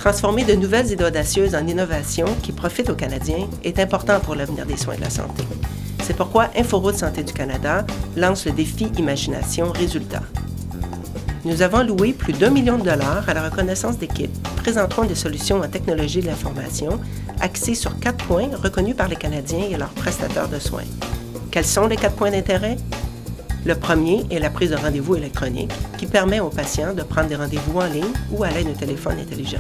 Transformer de nouvelles idées audacieuses en innovations qui profitent aux Canadiens est important pour l'avenir des soins de la santé. C'est pourquoi InfoRoute Santé du Canada lance le défi Imagination Résultats. Nous avons alloué plus d'1 million de dollars à la reconnaissance d'équipes présentant des solutions en technologie de l'information axées sur 4 points reconnus par les Canadiens et leurs prestataires de soins. Quels sont les 4 points d'intérêt? Le premier est la prise de rendez-vous électronique qui permet aux patients de prendre des rendez-vous en ligne ou à l'aide d'un téléphone intelligent.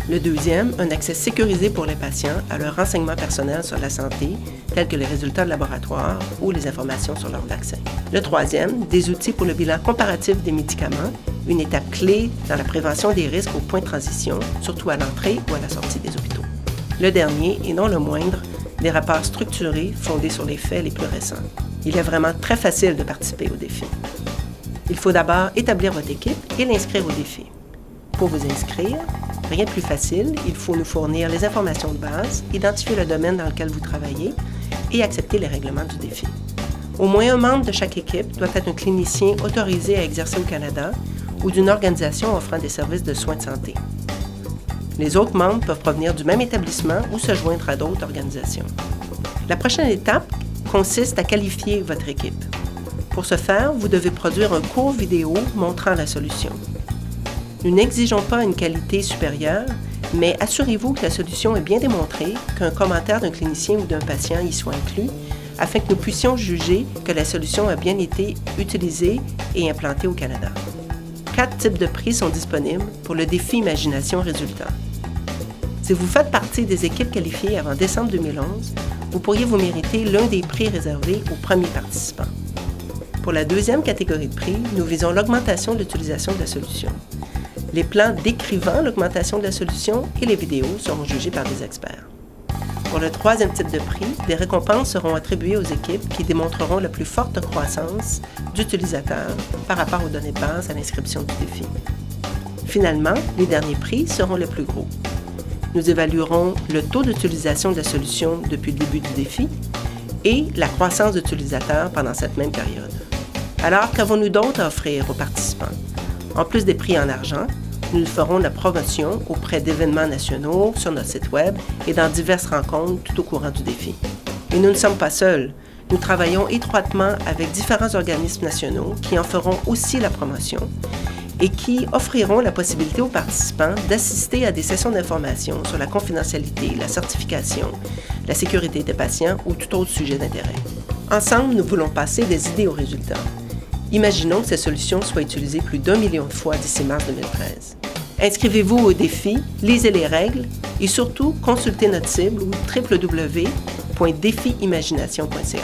Le deuxième, un accès sécurisé pour les patients à leurs renseignements personnels sur la santé, tels que les résultats de laboratoire ou les informations sur leur vaccin. Le troisième, des outils pour le bilan comparatif des médicaments, une étape clé dans la prévention des risques au point de transition, surtout à l'entrée ou à la sortie des hôpitaux. Le dernier, et non le moindre, des rapports structurés fondés sur les faits les plus récents. Il est vraiment très facile de participer au défi. Il faut d'abord établir votre équipe et l'inscrire au défi. Pour vous inscrire, rien de plus facile, il faut nous fournir les informations de base, identifier le domaine dans lequel vous travaillez et accepter les règlements du défi. Au moins un membre de chaque équipe doit être un clinicien autorisé à exercer au Canada ou d'une organisation offrant des services de soins de santé. Les autres membres peuvent provenir du même établissement ou se joindre à d'autres organisations. La prochaine étape consiste à qualifier votre équipe. Pour ce faire, vous devez produire un court vidéo montrant la solution. Nous n'exigeons pas une qualité supérieure, mais assurez-vous que la solution est bien démontrée, qu'un commentaire d'un clinicien ou d'un patient y soit inclus, afin que nous puissions juger que la solution a bien été utilisée et implantée au Canada. 4 types de prix sont disponibles pour le défi Imagination Résultats. Si vous faites partie des équipes qualifiées avant décembre 2011, vous pourriez vous mériter l'un des prix réservés aux premiers participants. Pour la deuxième catégorie de prix, nous visons l'augmentation de l'utilisation de la solution. Les plans décrivant l'augmentation de la solution et les vidéos seront jugés par des experts. Pour le troisième type de prix, des récompenses seront attribuées aux équipes qui démontreront la plus forte croissance d'utilisateurs par rapport aux données de base à l'inscription du défi. Finalement, les derniers prix seront les plus gros. Nous évaluerons le taux d'utilisation de la solution depuis le début du défi et la croissance d'utilisateurs pendant cette même période. Alors, qu'avons-nous d'autre à offrir aux participants? En plus des prix en argent, nous ferons la promotion auprès d'événements nationaux sur notre site Web et dans diverses rencontres tout au courant du défi. Et nous ne sommes pas seuls. Nous travaillons étroitement avec différents organismes nationaux qui en feront aussi la promotion et qui offriront la possibilité aux participants d'assister à des sessions d'information sur la confidentialité, la certification, la sécurité des patients ou tout autre sujet d'intérêt. Ensemble, nous voulons passer des idées aux résultats. Imaginons que ces solutions soient utilisées plus d'1 million de fois d'ici mars 2013. Inscrivez-vous au défi, lisez les règles et surtout consultez notre cible au www.defiimagination.ca.